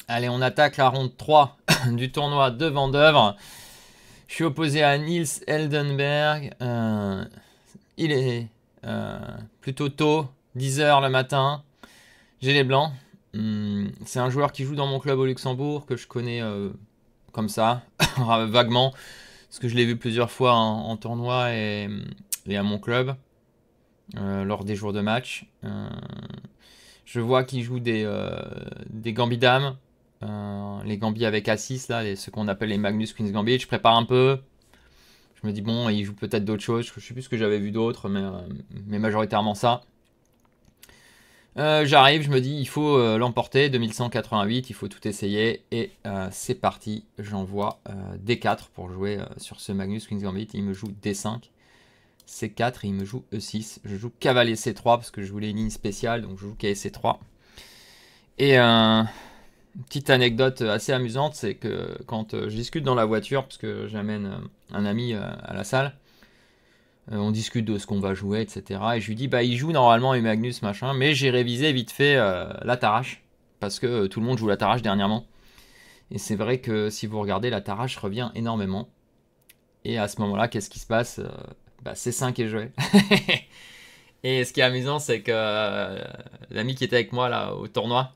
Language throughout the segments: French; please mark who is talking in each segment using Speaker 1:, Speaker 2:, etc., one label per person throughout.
Speaker 1: Allez, on attaque la ronde 3 du tournoi de Vendeuvre. Je suis opposé à Niels Eldenberg. Il est plutôt tôt, 10 heures le matin. J'ai les blancs. C'est un joueur qui joue dans mon club au Luxembourg, que je connais comme ça, vaguement. Parce que je l'ai vu plusieurs fois en tournoi et à mon club, lors des jours de match. Je vois qu'il joue des gambits dames. Les gambits avec A6, là, ce qu'on appelle les Magnus Queen's Gambit. Je prépare un peu. Je me dis, bon, il joue peut-être d'autres choses. Je sais plus ce que j'avais vu d'autres, mais majoritairement ça. J'arrive, je me dis, il faut l'emporter. 2188, il faut tout essayer. Et c'est parti. J'envoie D4 pour jouer sur ce Magnus Queen's Gambit. Il me joue D5. C4 et il me joue E6. Je joue cavalier C3 parce que je voulais une ligne spéciale. Donc je joue cavalier C3. Et petite anecdote assez amusante, c'est que quand je discute dans la voiture, parce que j'amène un ami à la salle, on discute de ce qu'on va jouer, etc. Et je lui dis, bah il joue normalement et Magnus, machin, mais j'ai révisé vite fait la Tarache, parce que tout le monde joue la Tarache dernièrement. Et c'est vrai que si vous regardez, la Tarache revient énormément. Et à ce moment-là, qu'est-ce qui se passe? Bah, C5 est joué. Et ce qui est amusant, c'est que l'ami qui était avec moi là au tournoi,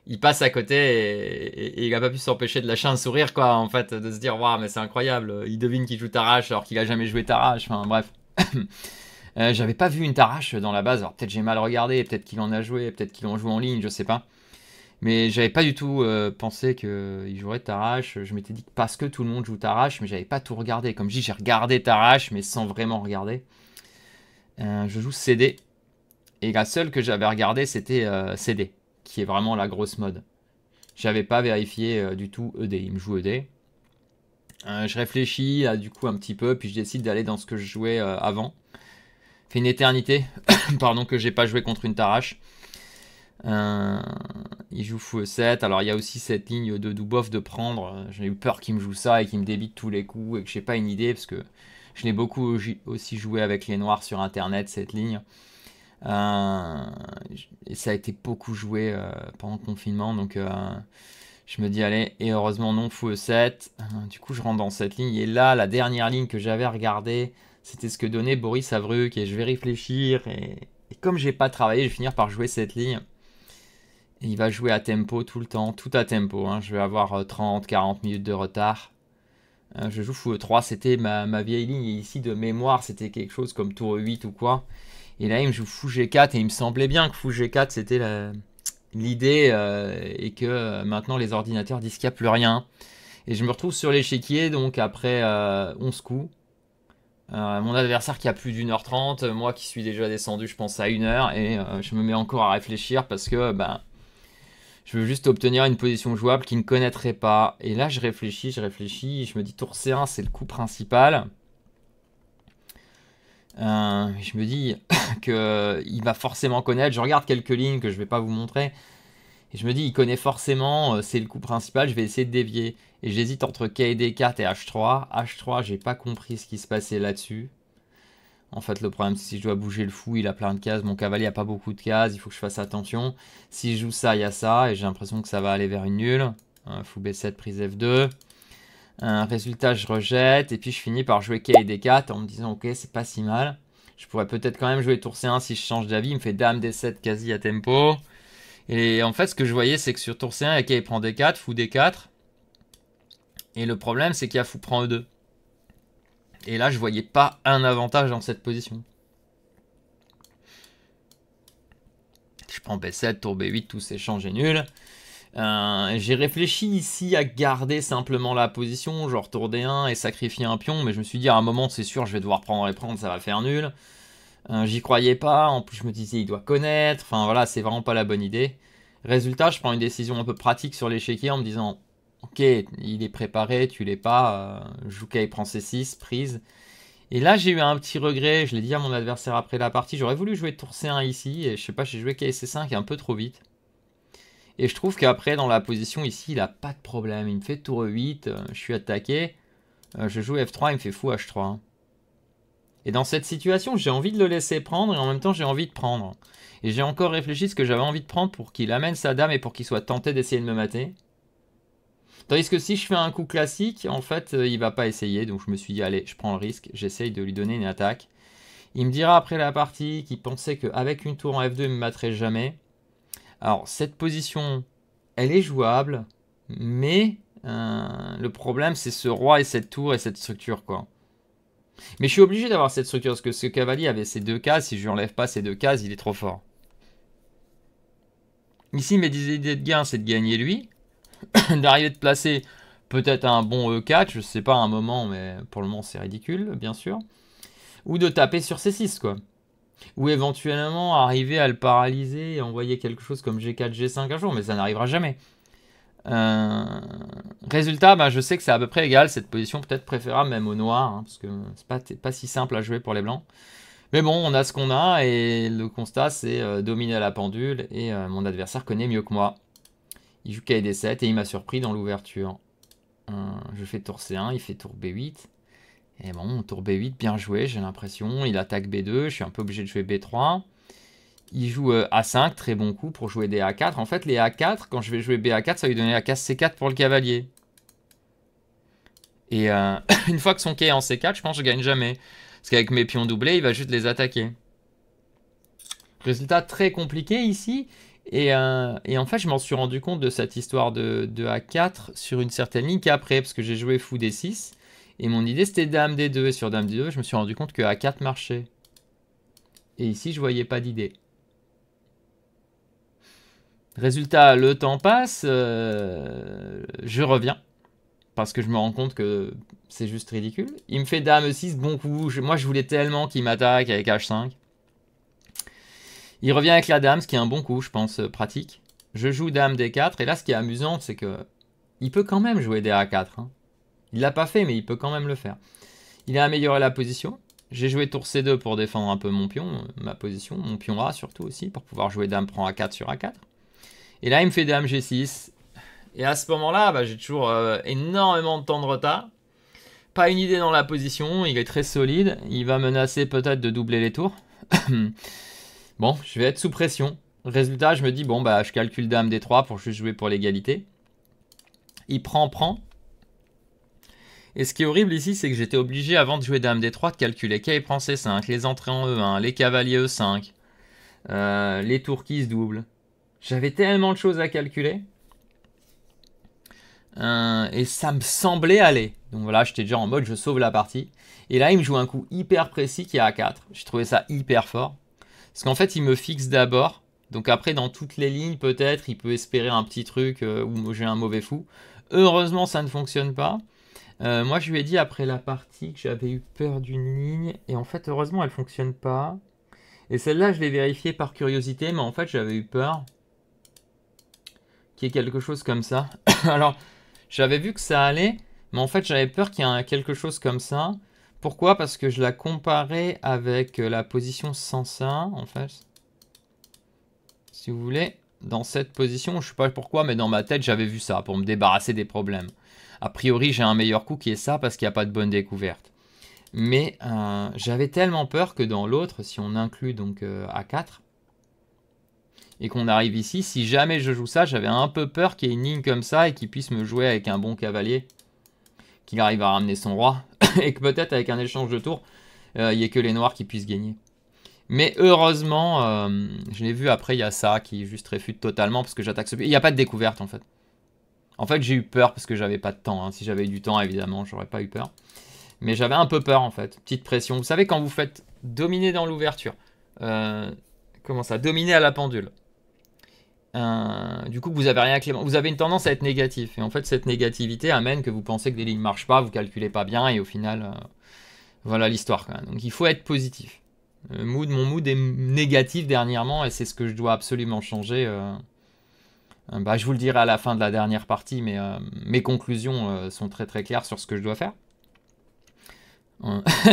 Speaker 1: il passe à côté et il a pas pu s'empêcher de lâcher un sourire, quoi, en fait, de se dire, waouh, mais c'est incroyable, il devine qu'il joue Tarache alors qu'il a jamais joué Tarache, enfin bref. J'avais pas vu une Tarache dans la base, alors peut-être j'ai mal regardé, peut-être qu'il en a joué, peut-être qu'il en joue en ligne, je sais pas. Mais j'avais pas du tout pensé qu'il jouerait Tarache. Je m'étais dit que parce que tout le monde joue Tarache, mais j'avais pas tout regardé. Comme je dis, j'ai regardé Tarache, mais sans vraiment regarder. Je joue CD. Et la seule que j'avais regardée, c'était CD, qui est vraiment la grosse mode. J'avais pas vérifié du tout ED. Il me joue ED. Je réfléchis du coup un petit peu, puis je décide d'aller dans ce que je jouais avant. Fait une éternité, pardon, que j'ai pas joué contre une Tarache. Il joue fou E7. Alors il y a aussi cette ligne de Dubov de prendre. J'ai eu peur qu'il me joue ça et qu'il me débite tous les coups et que j'ai pas une idée parce que je l'ai beaucoup aussi joué avec les noirs sur internet cette ligne. Et ça a été beaucoup joué pendant le confinement, donc je me dis allez, et heureusement non, fou E7. Du coup je rentre dans cette ligne et là la dernière ligne que j'avais regardée, c'était ce que donnait Boris Avruk et je vais réfléchir et comme j'ai pas travaillé, je vais finir par jouer cette ligne. Et il va jouer à tempo tout le temps, tout à tempo, hein. Je vais avoir 30-40 minutes de retard. Je joue fou E3, c'était ma vieille ligne, et ici de mémoire c'était quelque chose comme tour E8 ou quoi. Et là il me joue fou G4 et il me semblait bien que fou G4 c'était l'idée et que maintenant les ordinateurs disent qu'il n'y a plus rien. Et je me retrouve sur l'échiquier donc après 11 coups. Mon adversaire qui a plus d'1h30, moi qui suis déjà descendu je pense à 1 heure et je me mets encore à réfléchir parce que je veux juste obtenir une position jouable qu'il ne connaîtrait pas. Et là, je réfléchis, je me dis tour C1, c'est le coup principal. Je me dis qu'il va forcément connaître. Je regarde quelques lignes que je ne vais pas vous montrer. Et je me dis, il connaît forcément, c'est le coup principal, je vais essayer de dévier. Et j'hésite entre K et D4 et H3. H3, j'ai pas compris ce qui se passait là-dessus. En fait, le problème, c'est si je dois bouger le fou, il a plein de cases. Mon cavalier a pas beaucoup de cases, il faut que je fasse attention. Si je joue ça, il y a ça, et j'ai l'impression que ça va aller vers une nulle. Fou B7, prise F2. Résultat, je rejette, et puis je finis par jouer K et D4 en me disant, ok, c'est pas si mal. Je pourrais peut-être quand même jouer tour C1 si je change d'avis. Il me fait Dame D7 quasi à tempo. Et en fait, ce que je voyais, c'est que sur tour C1, il y a K prend D4, fou D4. Et le problème, c'est qu'il y a fou prend E2. Et là, je voyais pas un avantage dans cette position. Je prends B7, tour B8, tout s'échange est nul. J'ai réfléchi ici à garder simplement la position, genre tour D1 et sacrifier un pion, mais je me suis dit à un moment c'est sûr je vais devoir prendre et prendre, ça va faire nul. J'y croyais pas, en plus je me disais il doit connaître, enfin voilà c'est vraiment pas la bonne idée. Résultat je prends une décision un peu pratique sur l'échiquier en me disant ok il est préparé, tu l'es pas, Jouka il prend C6, prise. Et là j'ai eu un petit regret, je l'ai dit à mon adversaire après la partie, j'aurais voulu jouer tour C1 ici, et je sais pas j'ai joué KC5 un peu trop vite. Et je trouve qu'après, dans la position ici, il a pas de problème. Il me fait tour E8, je suis attaqué. Je joue F3, il me fait fou H3. Et dans cette situation, j'ai envie de le laisser prendre et en même temps, j'ai envie de prendre. Et j'ai encore réfléchi ce que j'avais envie de prendre pour qu'il amène sa dame et pour qu'il soit tenté d'essayer de me mater. Tandis que si je fais un coup classique, en fait, il va pas essayer. Donc je me suis dit, allez, je prends le risque, j'essaye de lui donner une attaque. Il me dira après la partie qu'il pensait qu'avec une tour en F2, il ne me battrait jamais. Alors, cette position, elle est jouable, mais le problème, c'est ce roi et cette tour et cette structure, quoi. Mais je suis obligé d'avoir cette structure, parce que ce cavalier avait ces 2 cases. Si je lui enlève pas ces 2 cases, il est trop fort. Ici, mes idées de gain, c'est de gagner lui. D'arriver de placer peut-être un bon E4, je sais pas à un moment, mais pour le moment, c'est ridicule, bien sûr. Ou de taper sur C6, quoi. Ou éventuellement arriver à le paralyser et envoyer quelque chose comme G4, G5 un jour, mais ça n'arrivera jamais. Résultat, bah, je sais que c'est à peu près égal, cette position peut-être préférable même au noir, hein, parce que c'est pas si simple à jouer pour les blancs. Mais bon, on a ce qu'on a, et le constat c'est dominer à la pendule, et mon adversaire connaît mieux que moi. Il joue KD7 et il m'a surpris dans l'ouverture. Je fais tour C1, il fait tour B8. Et bon, tour B8, bien joué, j'ai l'impression. Il attaque B2, je suis un peu obligé de jouer B3. Il joue A5, très bon coup pour jouer des A4. En fait, les A4, quand je vais jouer BA4, ça va lui donner la case C4 pour le cavalier. Et une fois que son quai est en C4, je pense que je gagne jamais. Parce qu'avec mes pions doublés, il va juste les attaquer. Résultat très compliqué ici. Et en fait, je m'en suis rendu compte de cette histoire de A4 sur une certaine ligne qu'après, parce que j'ai joué fou D6. Et mon idée, c'était Dame D2. Et sur Dame D2, je me suis rendu compte que A4 marchait. Et ici, je voyais pas d'idée. Résultat, le temps passe. Je reviens. Parce que je me rends compte que c'est juste ridicule. Il me fait Dame E6, bon coup. Moi, je voulais tellement qu'il m'attaque avec H5. Il revient avec la Dame, ce qui est un bon coup, je pense, pratique. Je joue Dame D4. Et là, ce qui est amusant, c'est que il peut quand même jouer des A4. Hein. Il l'a pas fait, mais il peut quand même le faire. Il a amélioré la position. J'ai joué tour C2 pour défendre un peu mon pion, ma position, mon pion A surtout aussi, pour pouvoir jouer Dame prend A4 sur A4. Et là, il me fait Dame G6. Et à ce moment-là, bah, j'ai toujours énormément de temps de retard. Pas une idée dans la position, il est très solide. Il va menacer peut-être de doubler les tours. Bon, je vais être sous pression. Résultat, je me dis, bon, bah, je calcule Dame D3 pour juste jouer pour l'égalité. Il prend. Et ce qui est horrible ici, c'est que j'étais obligé, avant de jouer Dame D3, de calculer quai prend C5, les entrées en E1, les cavaliers E5, les tours qui se doublent. J'avais tellement de choses à calculer. Et ça me semblait aller. Donc voilà, j'étais déjà en mode je sauve la partie. Et là, il me joue un coup hyper précis qui est A4. J'ai trouvé ça hyper fort. Parce qu'en fait, il me fixe d'abord. Donc après, dans toutes les lignes, peut-être, il peut espérer un petit truc où j'ai un mauvais fou. Heureusement, ça ne fonctionne pas. Moi, je lui ai dit après la partie que j'avais eu peur d'une ligne. Et en fait, heureusement, elle ne fonctionne pas. Et celle-là, je l'ai vérifiée par curiosité. Mais en fait, j'avais eu peur qu'il y ait quelque chose comme ça. Alors, j'avais vu que ça allait. Mais en fait, j'avais peur qu'il y ait quelque chose comme ça. Pourquoi? Parce que je la comparais avec la position sans ça, en fait. Si vous voulez, dans cette position, je ne sais pas pourquoi, mais dans ma tête, j'avais vu ça pour me débarrasser des problèmes. A priori, j'ai un meilleur coup qui est ça parce qu'il n'y a pas de bonne découverte. Mais j'avais tellement peur que dans l'autre, si on inclut donc A4, et qu'on arrive ici, si jamais je joue ça, j'avais un peu peur qu'il y ait une ligne comme ça et qu'il puisse me jouer avec un bon cavalier, qu'il arrive à ramener son roi, et que peut-être avec un échange de tours, il n'y ait que les noirs qui puissent gagner. Mais heureusement, je l'ai vu après, il y a ça qui juste réfute totalement parce que j'attaque ce... Il n'y a pas de découverte en fait. En fait, j'ai eu peur parce que j'avais pas de temps. Hein. Si j'avais eu du temps, évidemment, j'aurais pas eu peur. Mais j'avais un peu peur en fait. Petite pression. Vous savez, quand vous faites dominer dans l'ouverture, comment ça? Dominer à la pendule. Du coup, vous avez rien à clément. Vous avez une tendance à être négatif. Et en fait, cette négativité amène que vous pensez que des lignes ne marchent pas, vous calculez pas bien. Et au final, voilà l'histoire. Donc, il faut être positif. Mon mood est négatif dernièrement et c'est ce que je dois absolument changer. Bah, je vous le dirai à la fin de la dernière partie, mais mes conclusions sont très très claires sur ce que je dois faire.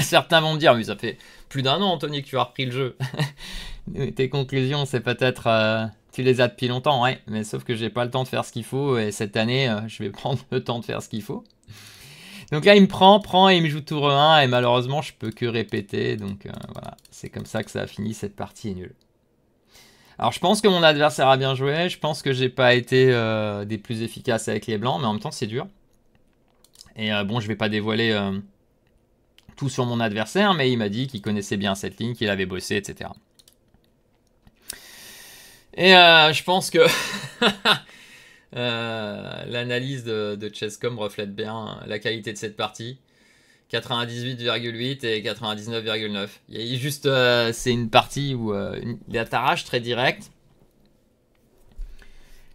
Speaker 1: Certains vont me dire, mais ça fait plus d'1 an, Anthony, que tu as repris le jeu. Tes conclusions, c'est peut-être... tu les as depuis longtemps, ouais, mais sauf que j'ai pas le temps de faire ce qu'il faut, et cette année, je vais prendre le temps de faire ce qu'il faut. Donc là, il me prend, et il me joue tour 1, et malheureusement, je peux que répéter, donc voilà, c'est comme ça que ça a fini, cette partie est nulle. Alors je pense que mon adversaire a bien joué, je pense que j'ai pas été des plus efficaces avec les blancs, mais en même temps c'est dur. Et bon, je vais pas dévoiler tout sur mon adversaire, mais il m'a dit qu'il connaissait bien cette ligne, qu'il avait bossé, etc. Et je pense que l'analyse de Chesscom reflète bien la qualité de cette partie. 98,8 et 99,9. Il y a juste, c'est une partie où il y a tarage très direct.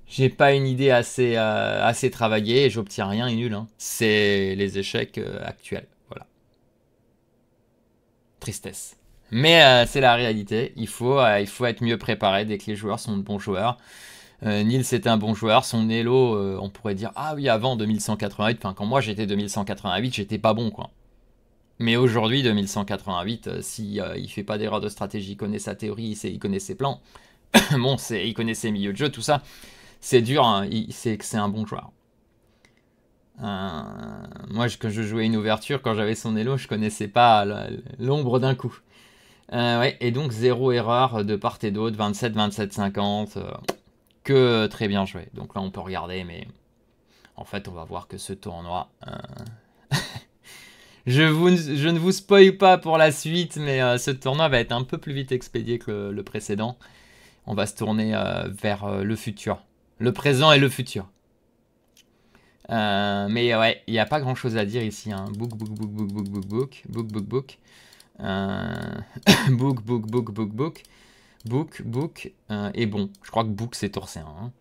Speaker 1: J'ai pas une idée assez travaillée et j'obtiens rien et nul. Hein. C'est les échecs actuels. Voilà. Tristesse. Mais c'est la réalité. Il faut être mieux préparé dès que les joueurs sont de bons joueurs. Nils était un bon joueur. Son Elo, on pourrait dire, ah oui, avant 2188, enfin quand moi j'étais 2188, j'étais pas bon quoi. Mais aujourd'hui, 2188, si il fait pas d'erreur de stratégie, il connaît sa théorie, il connaît ses plans, bon, il connaît ses milieux de jeu, tout ça, c'est dur, hein, c'est que c'est un bon joueur. Moi, quand je jouais une ouverture, quand j'avais son Elo, je connaissais pas l'ombre d'un coup. Ouais, et donc, zéro erreur de part et d'autre, 27, 27, 50, que très bien joué. Donc là, on peut regarder, mais en fait, on va voir que ce tournoi... Je ne vous spoil pas pour la suite, mais ce tournoi va être un peu plus vite expédié que le précédent. On va se tourner vers le futur. Le présent et le futur. Mais ouais, il n'y a pas grand chose à dire ici. Hein. Book. Book. Et bon, je crois que book c'est tour C1. Hein.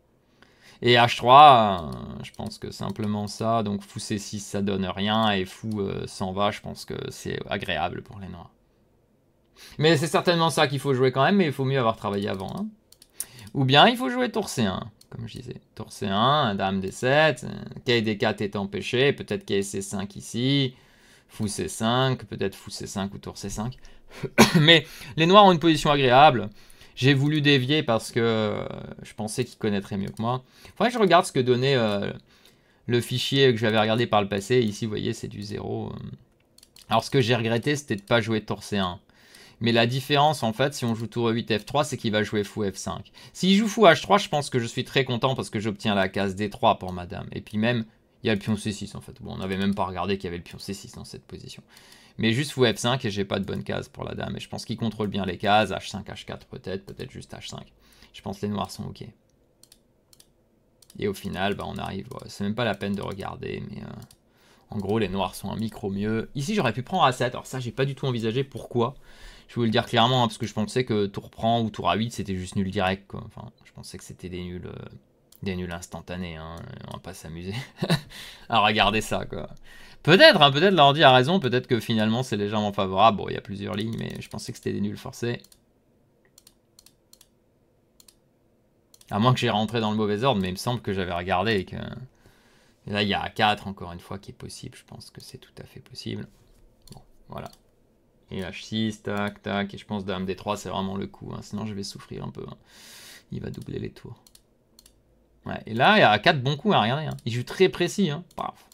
Speaker 1: Et H3, je pense que simplement ça. Donc fou C6, ça donne rien. Et fou s'en va, je pense que c'est agréable pour les noirs. Mais c'est certainement ça qu'il faut jouer quand même. Mais il faut mieux avoir travaillé avant. Hein. Ou bien il faut jouer tour C1. Comme je disais. Tour C1, dame D7. Quai D4 est empêché. Peut-être quai C5 ici. Fou C5. Peut-être fou C5 ou tour C5. Mais les noirs ont une position agréable. J'ai voulu dévier parce que je pensais qu'ils connaîtraient mieux que moi. Faudrait que je regarde ce que donnait le fichier que j'avais regardé par le passé. Ici, vous voyez, c'est du 0. Alors, ce que j'ai regretté, c'était de ne pas jouer tour C1. Mais la différence, en fait, si on joue tour E8, F3, c'est qu'il va jouer fou F5. S'il joue fou H3, je pense que je suis très content parce que j'obtiens la case D3 pour madame. Et puis même, il y a le pion C6, en fait. Bon, on n'avait même pas regardé qu'il y avait le pion C6 dans cette position. Mais juste fou F5 et j'ai pas de bonne case pour la dame. Et je pense qu'il contrôle bien les cases. H5, H4 peut-être juste H5. Je pense que les noirs sont ok. Et au final, bah, on arrive... c'est même pas la peine de regarder, mais... en gros, les noirs sont un micro mieux. Ici, j'aurais pu prendre A7. Alors ça, j'ai pas du tout envisagé. Pourquoi? Je vais vous le dire clairement, hein, parce que je pensais que tour prend ou tour A8, c'était juste nul direct. Quoi. Enfin, je pensais que c'était des nuls instantanés. Hein. On va pas s'amuser à regarder ça, quoi. Peut-être, hein, peut-être l'ordi a raison, peut-être que finalement c'est légèrement favorable. Bon, il y a plusieurs lignes, mais je pensais que c'était des nuls forcés. À moins que j'ai rentré dans le mauvais ordre, mais il me semble que j'avais regardé et que... Et là, il y a A4, encore une fois, qui est possible. Je pense que c'est tout à fait possible. Bon, voilà. Et H6, tac, tac. Et je pense Dame D3, c'est vraiment le coup. Hein, sinon, je vais souffrir un peu. Hein. Il va doubler les tours. Ouais, et là, il y a 4 bons coups à regarder. Hein. Il joue très précis. Hein. Paf.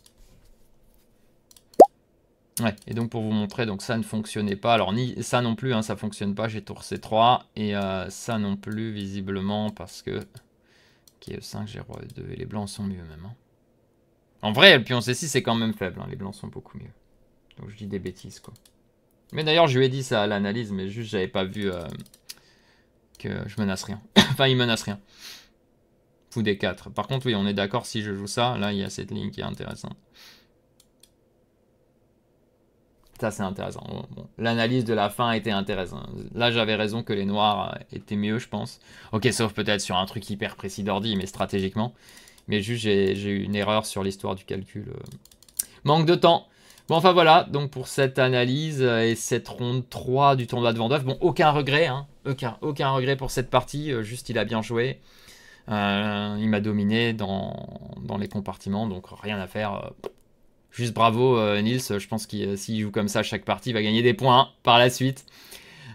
Speaker 1: Ouais, et donc pour vous montrer, donc ça ne fonctionnait pas. Alors ni ça non plus, hein, ça fonctionne pas. J'ai tour C3 et ça non plus visiblement parce que qui est E5, j'ai roi E2 et les blancs sont mieux même. Hein. En vrai, le pion C6 c'est quand même faible. Hein, les blancs sont beaucoup mieux. Donc je dis des bêtises quoi. Mais d'ailleurs je lui ai dit ça à l'analyse, mais juste j'avais pas vu que je menace rien. Enfin il menace rien. Fou D4. Par contre oui, on est d'accord si je joue ça, là il y a cette ligne qui est intéressante. Ça, c'est intéressant. Bon. L'analyse de la fin était intéressante. Là, j'avais raison que les noirs étaient mieux, je pense. Ok, sauf peut-être sur un truc hyper précis d'ordi, mais stratégiquement. Mais juste, j'ai eu une erreur sur l'histoire du calcul. Manque de temps. Bon, enfin voilà, donc pour cette analyse et cette ronde 3 du tournoi de Vendôme. Bon, aucun regret, hein. Aucun regret pour cette partie. Juste, il a bien joué. Il m'a dominé dans les compartiments, donc rien à faire. Juste bravo Nils, je pense qu'il s'il joue comme ça chaque partie, il va gagner des points par la suite.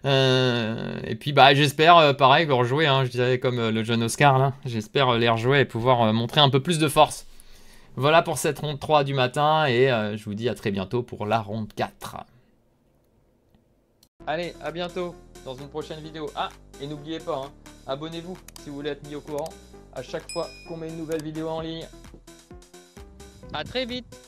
Speaker 1: Et puis bah j'espère pareil le rejouer, hein, je dirais comme le jeune Oscar là. J'espère les rejouer et pouvoir montrer un peu plus de force. Voilà pour cette ronde 3 du matin et je vous dis à très bientôt pour la ronde 4. Allez, à bientôt dans une prochaine vidéo. Ah, et n'oubliez pas, hein, abonnez-vous si vous voulez être mis au courant à chaque fois qu'on met une nouvelle vidéo en ligne. À très vite!